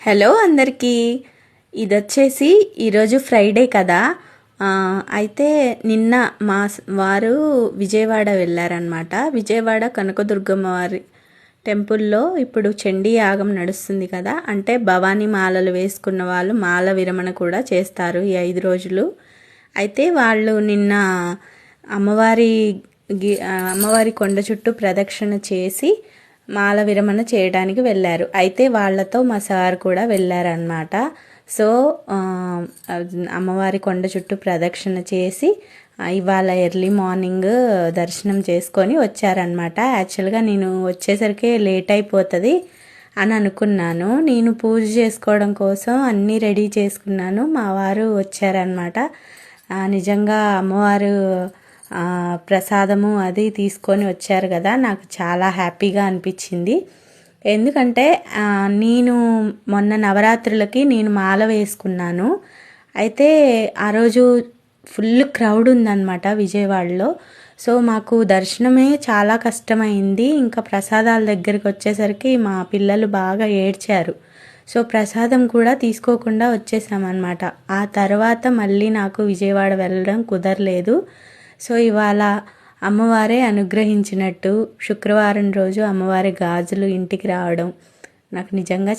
Hello అందరికీ. ఇదొచ్చేసి ఈరోజు Friday కదా. అయితే నిన్న మా వారు విజయవాడ వెళ్ళారనమాట. విజయవాడ కనకదుర్గమ్మ వారి టెంపుల్లో ఇప్పుడు చండీ యాగం నడుస్తుంది కదా. అంటే భవానీ మాలలు వేసుకున్న వాళ్ళు మాల విరమణ కూడా చేస్తారు ఈ 5 రోజులు. అయితే వాళ్ళు నిన్న అమ్మవారి కొండ చుట్టూ ప్రదక్షిణ చేసి మాల విరమణ చేయడానికి వెళ్ళారు. అయితే వాళ్ళతో మా సార్ కూడా వెళ్ళారనమాట. సో అమ్మవారి కొండ చుట్టూ ప్రదక్షిణ చేసి ఇవాళ ఎర్లీ మార్నింగ్ దర్శనం చేసుకొని వచ్చారనమాట. యాక్చువల్గా నేను వచ్చేసరికి లేట్ అయిపోతుంది అని అనుకున్నాను. నేను పూజ చేసుకోవడం కోసం అన్నీ రెడీ చేసుకున్నాను. మా వారు వచ్చారనమాట. నిజంగా అమ్మవారు ప్రసాదము అది తీసుకొని వచ్చారు కదా, నాకు చాలా హ్యాపీగా అనిపించింది. ఎందుకంటే నేను మొన్న నవరాత్రులకి నేను మాల వేసుకున్నాను. అయితే ఆ రోజు ఫుల్ క్రౌడ్ ఉందన్నమాట విజయవాడలో. సో మాకు దర్శనమే చాలా కష్టమైంది. ఇంకా ప్రసాదాల దగ్గరికి వచ్చేసరికి మా పిల్లలు బాగా ఏడ్చారు. సో ప్రసాదం కూడా తీసుకోకుండా వచ్చేసామన్నమాట. ఆ తర్వాత మళ్ళీ నాకు విజయవాడ వెళ్ళడం కుదరలేదు. సో ఇవాళ అమ్మవారే అనుగ్రహించినట్టు శుక్రవారం రోజు అమ్మవారి గాజులు ఇంటికి రావడం నాకు నిజంగా